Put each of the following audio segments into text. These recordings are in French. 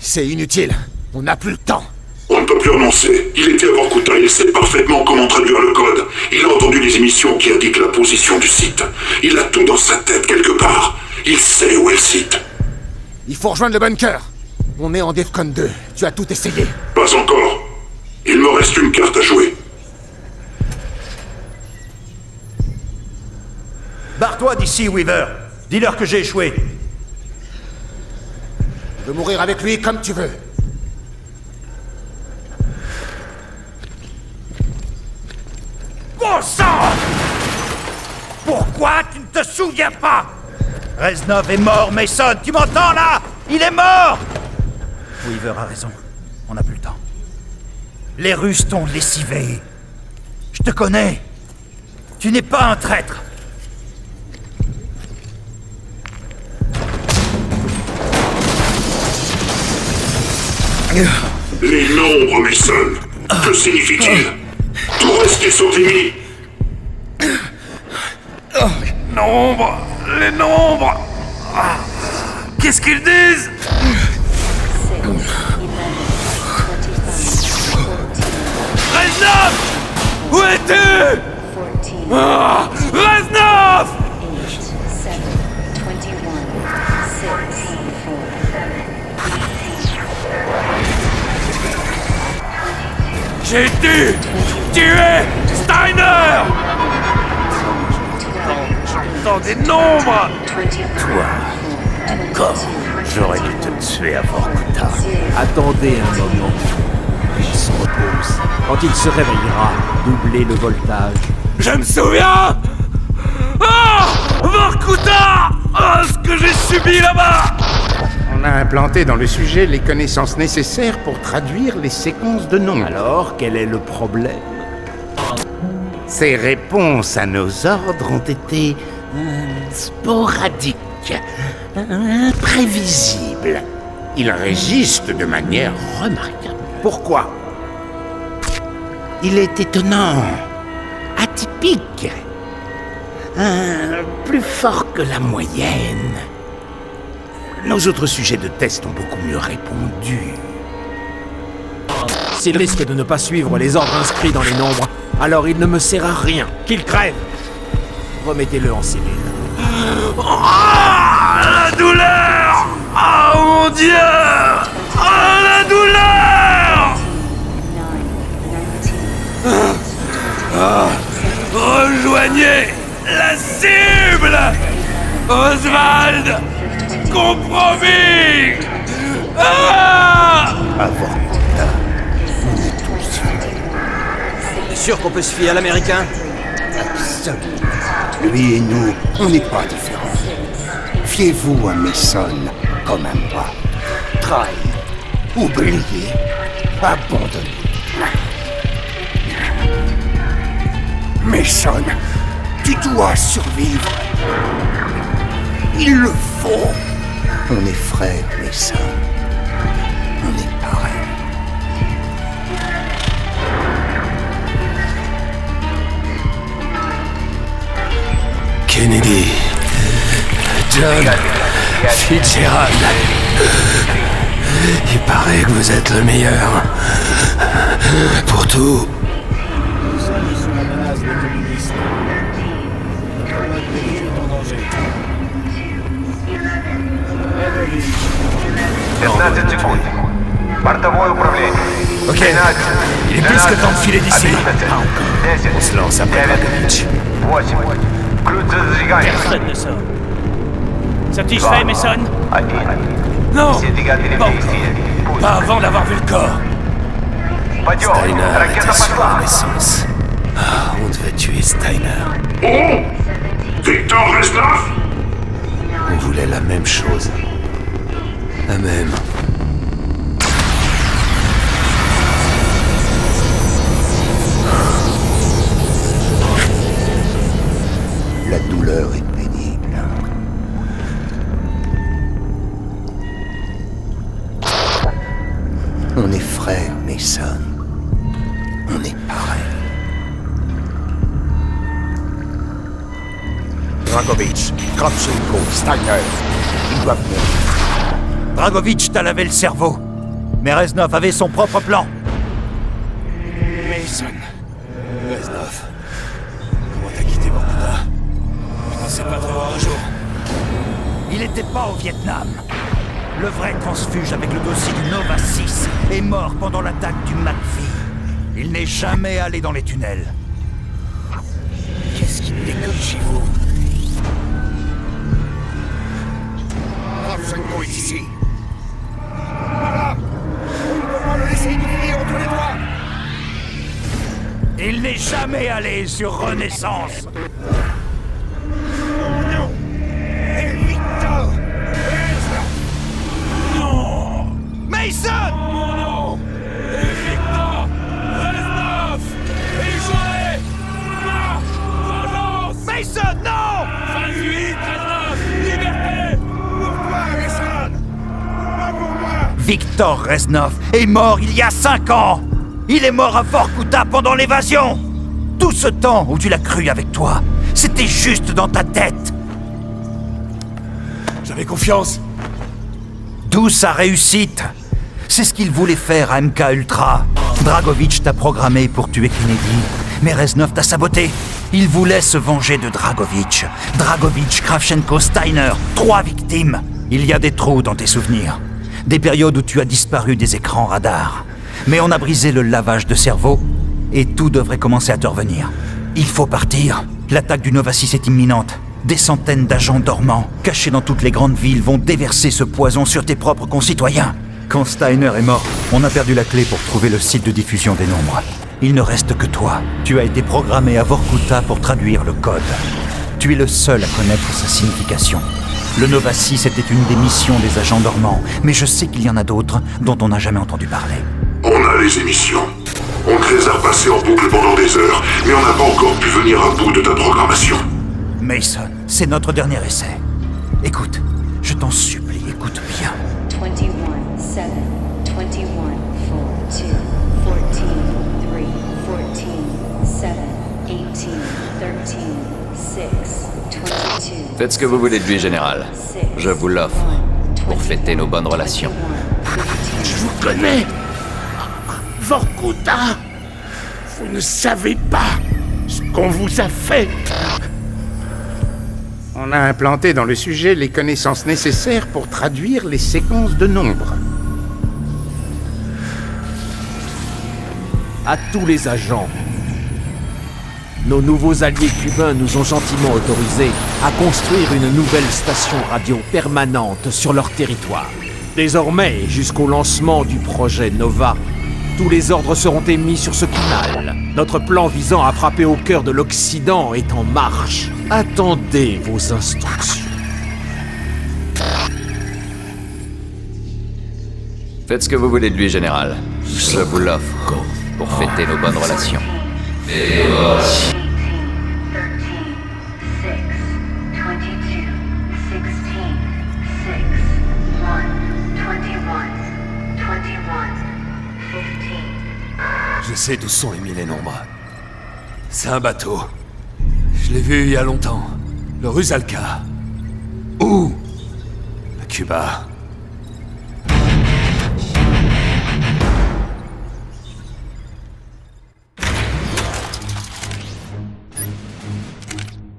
C'est inutile. On n'a plus le temps. On ne peut plus renoncer. Il était à Vorkuta, il sait parfaitement comment traduire le code. Il a entendu les émissions qui indiquent la position du site. Il a tout dans sa tête quelque part. Il sait où est le site. Il faut rejoindre le bunker. On est en Defcon 2. Tu as tout essayé. Pas encore. Il me reste une carte à jouer. Barre-toi d'ici, Weaver. Dis-leur que j'ai échoué. Tu veux mourir avec lui comme tu veux. Bon sang! Pourquoi tu ne te souviens pas? Reznov est mort, Mason, tu m'entends là? Il est mort! Weaver a raison, on n'a plus le temps. Les Russes t'ont lessivé. Je te connais. Tu n'es pas un traître. Les nombres, Mason. Que signifie-t-il? Tout reste est sauté. Nombres! Les nombres! Ah, qu'est-ce qu'ils disent? Reznov! Où es-tu? Ah, Reznov! J'ai dû tuer Steiner! J'entends des nombres! Toi, encore, j'aurais dû te tuer à Vorkuta. Attendez un moment. Il se repose. Quand il se réveillera, doublez le voltage. Je me souviens! Ah! Vorkuta! Ah, ce que j'ai subi là-bas! On a implanté dans le sujet les connaissances nécessaires pour traduire les séquences de noms. Alors, quel est le problème? Ces réponses à nos ordres ont été sporadiques, imprévisibles. Ils résistent de manière remarquable. Pourquoi? Il est étonnant, atypique, plus fort que la moyenne. Nos autres sujets de test ont beaucoup mieux répondu. S'il risque de ne pas suivre les ordres inscrits dans les nombres, alors il ne me sert à rien. Qu'il crève! Remettez-le en cellule. Ah! La douleur! Ah, mon Dieu! Ah, la douleur! Rejoignez la cible! Oswald! Compromis! Ah! À Vorkuta, on est tous frères. T'es sûr qu'on peut se fier à l'américain? Absolument. Lui et nous, on n'est pas différents. Fiez-vous à Mason comme à moi. Trahir, oublier, abandonner. Mason, tu dois survivre. Il le faut. On est frères, Mason. On est pareils. Kennedy, John Fitzgerald, il paraît que vous êtes le meilleur pour tout. Ok, il est plus que temps de filer d'ici. On se lance après Dragovich. Personne ne sort. Satisfait, Mason? Non, pas encore. Pas avant d'avoir vu le corps. Steiner était sur la naissance. Ah, on devait tuer Steiner. Oh! Victor Reznov? On voulait la même chose. La même. La douleur est pénible. On est frères, Mason. On est pareils. Dragovich, Kravchenko, Steiner. Ils doivent mourir. Dragovich t'a lavé le cerveau. Mais Reznov avait son propre plan. Mason. Reznov. Comment t'as quitté Vorkuta? Je pensais pas te revoir un jour. Il était pas au Vietnam. Le vrai transfuge avec le dossier du Nova 6 est mort pendant l'attaque du McPhee. Il n'est jamais allé dans les tunnels. Qu'est-ce qui me décolle chez vous? Kravchenko est ici. Voilà. On ne peut pas le laisser unifier entre les doigts. Il n'est jamais allé sur Renaissance. Non. Et Victor. Non! Mason! Mon nom est Victor Reznov! Et j'aurai ma vengeance! Mason, non! 28 Reznov! Liberté! Pour toi, Mason. Pas pour moi. Victor Reznov est mort il y a 5 ans! Il est mort à Vorkuta pendant l'évasion! Tout ce temps où tu l'as cru avec toi, c'était juste dans ta tête! J'avais confiance. D'où sa réussite? C'est ce qu'il voulait faire à MK Ultra. Dragovich t'a programmé pour tuer Kennedy, mais Reznov t'a saboté. Il voulait se venger de Dragovich. Dragovich, Kravchenko, Steiner, 3 victimes. Il y a des trous dans tes souvenirs. Des périodes où tu as disparu des écrans radars. Mais on a brisé le lavage de cerveau et tout devrait commencer à te revenir. Il faut partir. L'attaque du Nova 6 est imminente. Des centaines d'agents dormants, cachés dans toutes les grandes villes, vont déverser ce poison sur tes propres concitoyens. Quand Steiner est mort, on a perdu la clé pour trouver le site de diffusion des nombres. Il ne reste que toi. Tu as été programmé à Vorkuta pour traduire le code. Tu es le seul à connaître sa signification. Le Nova 6 était une des missions des agents dormants, mais je sais qu'il y en a d'autres dont on n'a jamais entendu parler. On a les émissions. On te les a passées en boucle pendant des heures, mais on n'a pas encore pu venir à bout de ta programmation. Mason, c'est notre dernier essai. Écoute, je t'en supplie, écoute bien. 21, 7, 21, 4, 2, 14, 3, 14, 7, 18, 13, 6, 22. Faites ce que vous voulez de lui, Général. Je vous l'offre, pour fêter nos bonnes relations. Je vous connais. Vorkuta. Vous ne savez pas ce qu'on vous a fait. On a implanté dans le sujet les connaissances nécessaires pour traduire les séquences de nombres. À tous les agents. Nos nouveaux alliés cubains nous ont gentiment autorisés à construire une nouvelle station radio permanente sur leur territoire. Désormais, jusqu'au lancement du projet Nova, tous les ordres seront émis sur ce canal. Notre plan visant à frapper au cœur de l'Occident est en marche. Attendez vos instructions. Faites ce que vous voulez de lui, Général. Je vous l'offre, pour fêter nos bonnes relations. Je sais d'où sont émis les nombres. C'est un bateau. Je l'ai vu il y a longtemps. Le Rusalka. Où? À Cuba.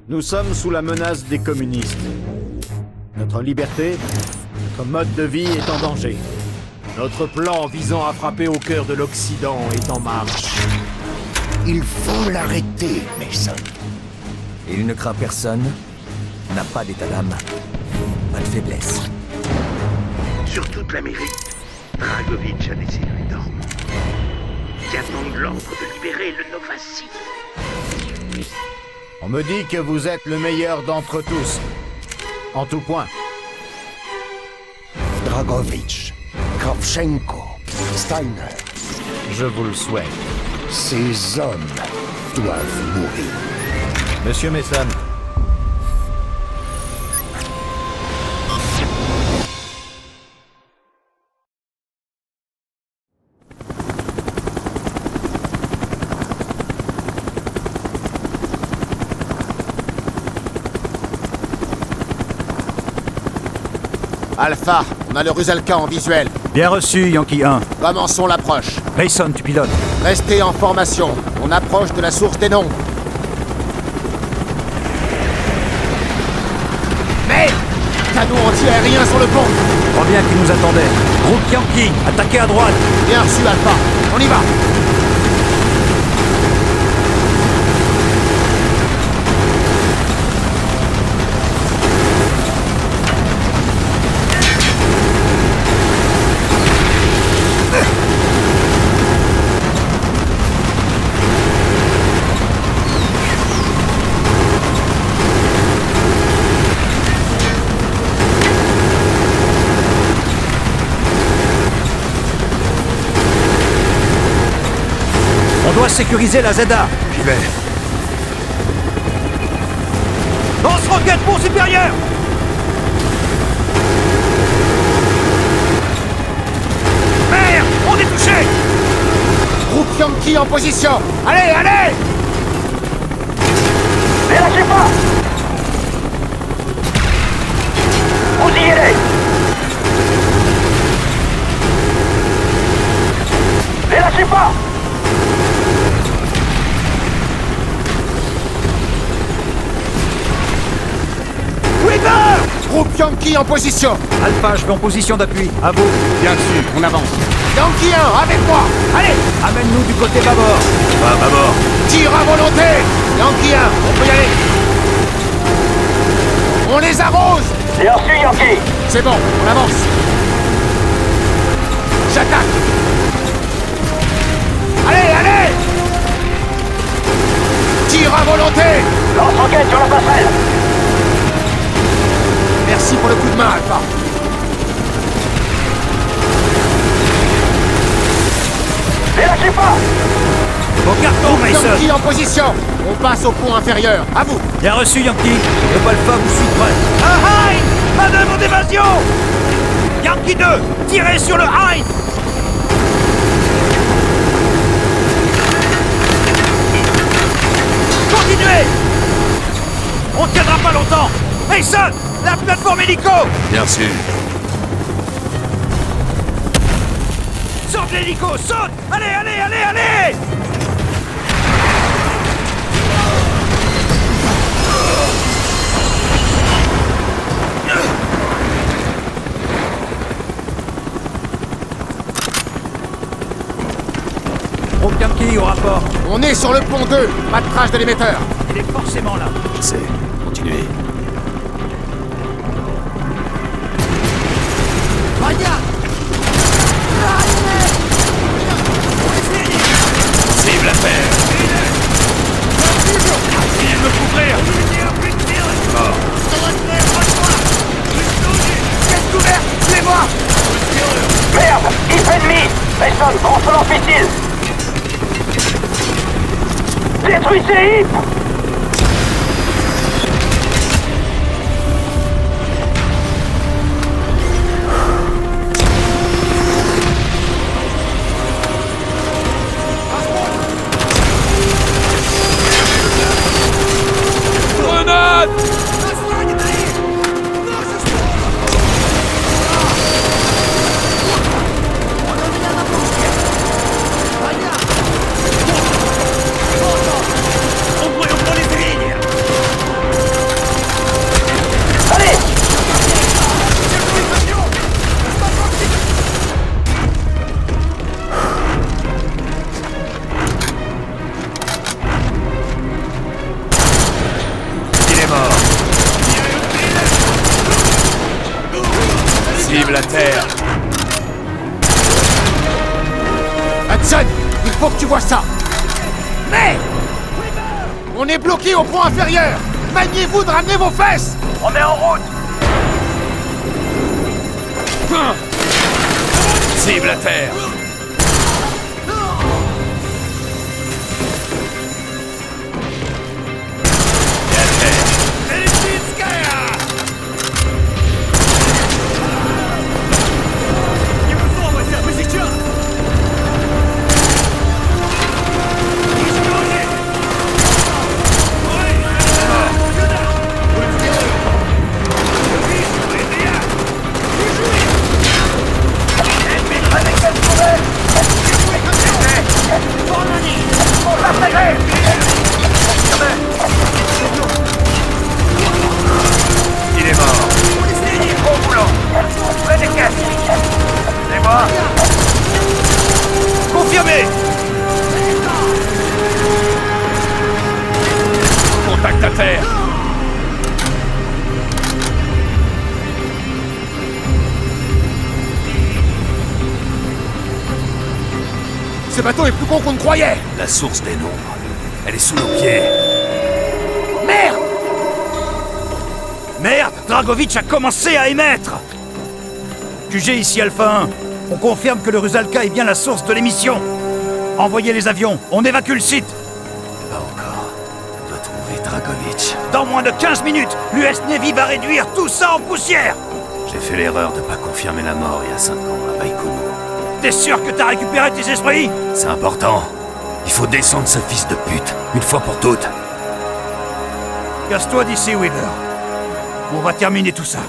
Nous sommes sous la menace des communistes. Notre liberté, notre mode de vie est en danger. Notre plan visant à frapper au cœur de l'Occident est en marche. Il faut l'arrêter, Mason. Il ne craint personne, n'a pas d'état d'âme, pas de faiblesse. Sur toute l'Amérique, Dragovich a des cellules dormantes qui attendent l'ordre de libérer le Nova 6. On me dit que vous êtes le meilleur d'entre tous. En tout point. Dragovich, Kravchenko, Steiner. Je vous le souhaite. Ces hommes doivent mourir. Monsieur Mason. Alpha, On a le Rusalka en visuel. Bien reçu, Yankee 1. Commençons l'approche. Mason, tu pilotes. Restez en formation. On approche de la source des nombres. Mais canon anti-aérien sur le pont. Crois bien qu'ils nous attendaient. Groupe Yankee, attaquez à droite. Bien reçu, Alpha. On y va. On doit sécuriser la ZA. J'y vais. Lance-roquette pont supérieur. Merde, on est touché. Groupe Yankee en position. Allez, allez. Ne lâchez pas! Vous y allez! Ne lâchez pas! Groupe Yankee en position. Alpha, je vais en position d'appui. À vous. Bien sûr, on avance. Yankee 1, avec moi. Allez, Amène-nous du côté bâbord. Va, bâbord. tire à volonté. Yankee 1, on peut y aller. On les arrose. Bien sûr, Yankee! C'est bon, on avance. J'attaque. Allez, allez. Tire à volonté. Lance-roquette sur la passerelle! Merci pour le coup de main, Alpha. Ne lâchez pas! Au carton, Mason. Yankee en position. On passe au pont inférieur. À vous. Bien reçu, Yankee. Le Alpha vous suit près. Un Hind! Manœuvre d'évasion! Yankee 2, tirez sur le Hind! Continuez! On tiendra pas longtemps! Mason! La plateforme hélico! Bien sûr. Saute l'hélico! Saute! Allez, allez, allez, allez! Groupe Yankee au rapport. On est sur le pont 2. Pas de crash de l'émetteur. Il est forcément là. Je sais. Continuez. Cible à terre! Essayez de me couvrir! Mort. Suivez-moi. Merde! Hip ennemi! Mason, branche lance-missile! Détruisez Hip! Grenade! Allez! Il est mort. Cible à terre. Hudson, il faut que tu vois ça. Mais on est bloqué au pont inférieur. Maniez-vous de ramener vos fesses. On est en route! Cible à terre. Et à terre. faire. Ce bateau est plus con qu'on ne croyait. La source des nombres. Elle est sous nos pieds. Merde! Merde, Dragovitch a commencé à émettre. QG ici Alpha 1. On confirme que le Rusalka est bien la source de l'émission. Envoyez les avions, on évacue le site. Pas encore. On doit trouver Dragovitch. Dans moins de 15 minutes, l'US Navy va réduire tout ça en poussière. J'ai fait l'erreur de pas confirmer la mort il y a 5 ans à Baïkonour. T'es sûr que t'as récupéré tes esprits? C'est important. Il faut descendre ce fils de pute, une fois pour toutes. Casse-toi d'ici, Weaver. On va terminer tout ça.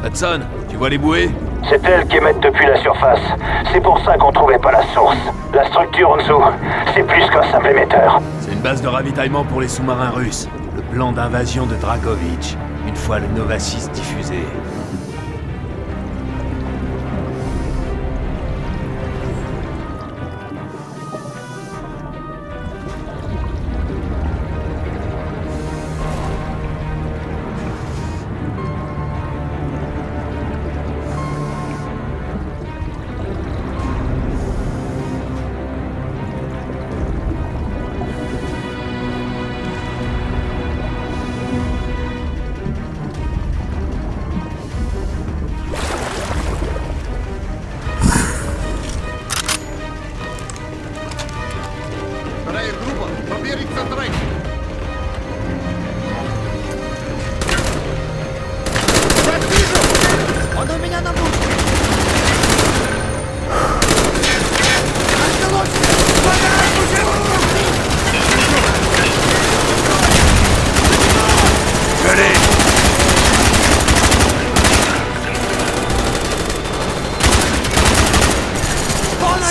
Hudson, tu vois les bouées? C'est elles qui émettent depuis la surface. C'est pour ça qu'on trouvait pas la source. La structure en dessous, c'est plus qu'un simple émetteur. C'est une base de ravitaillement pour les sous-marins russes. Le plan d'invasion de Dragovitch, une fois le Nova 6 diffusé.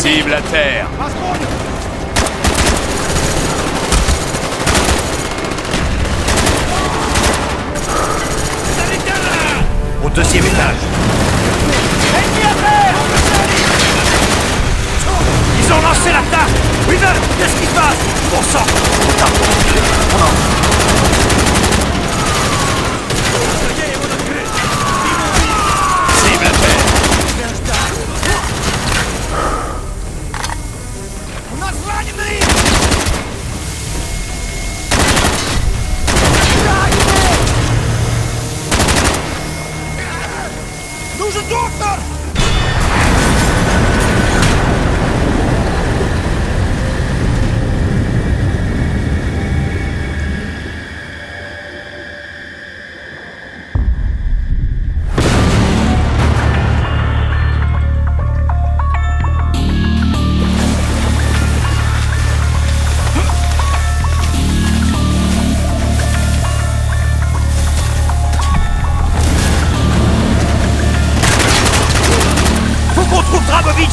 Cible à terre. Au deuxième étage. Ils ont lancé l'attaque. Weaver, qu'est-ce qui se passe? On sort. On tape. On entre. Cible à terre.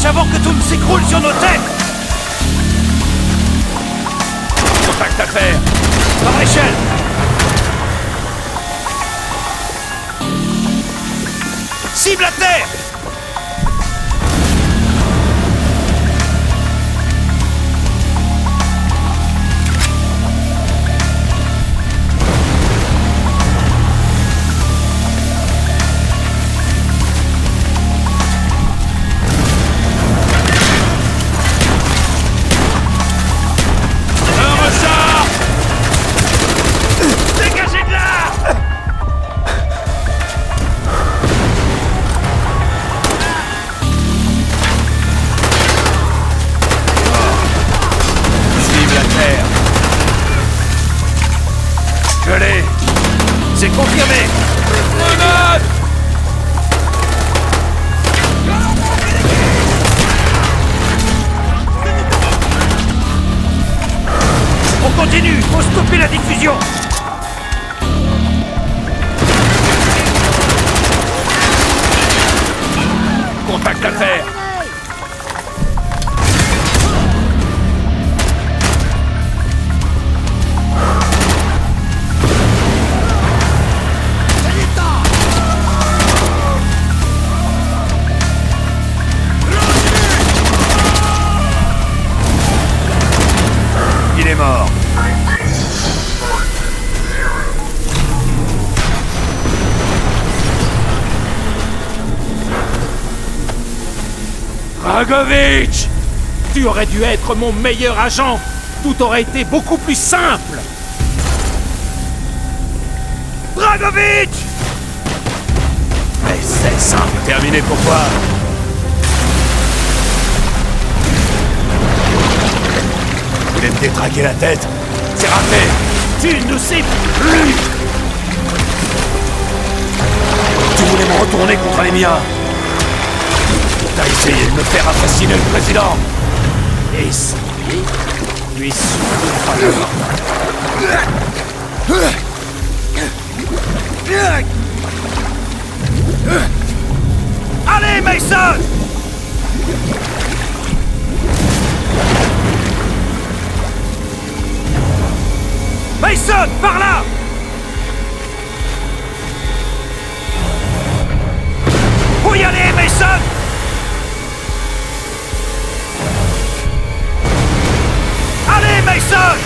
Avant que tout ne s'écroule sur nos têtes. Contact à faire. Par échelle. Cible à terre. C'est confirmé. Grenade! On continue. Faut stopper la diffusion. Contact à terre. mort. Dragovich! Tu aurais dû être mon meilleur agent. Tout aurait été beaucoup plus simple. Dragovich! Mais c'est simple. Terminé, pourquoi? Vous voulez me détraquer la tête? C'est raté. Tu ne sais plus. Tu voulais me retourner contre les miens. T'as essayé de me faire assassiner le président. Essayer? Lui souffle pas la mort. Allez, Mason! Mason, par là! Faut y aller, Mason! Allez, Mason!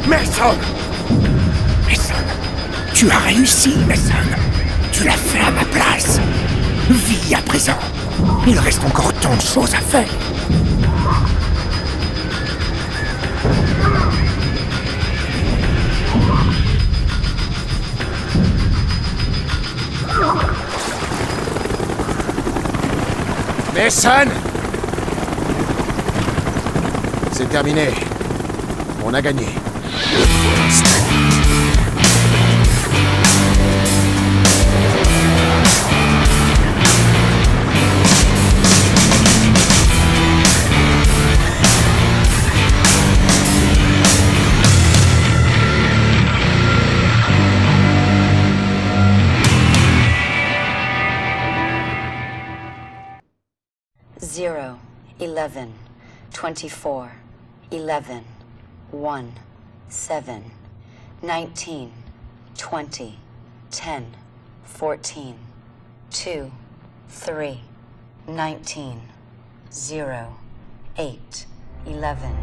Mason! Mason! Tu as réussi, Mason! Tu l'as fait à ma place! Vis à présent! Il reste encore tant de choses à faire! Mason! C'est terminé. On a gagné. Pour l'instant. Zero, 11, 24, 11, 1, 7, 19, 20, 10, 14, 2, 3, 19, 0, 8, 11.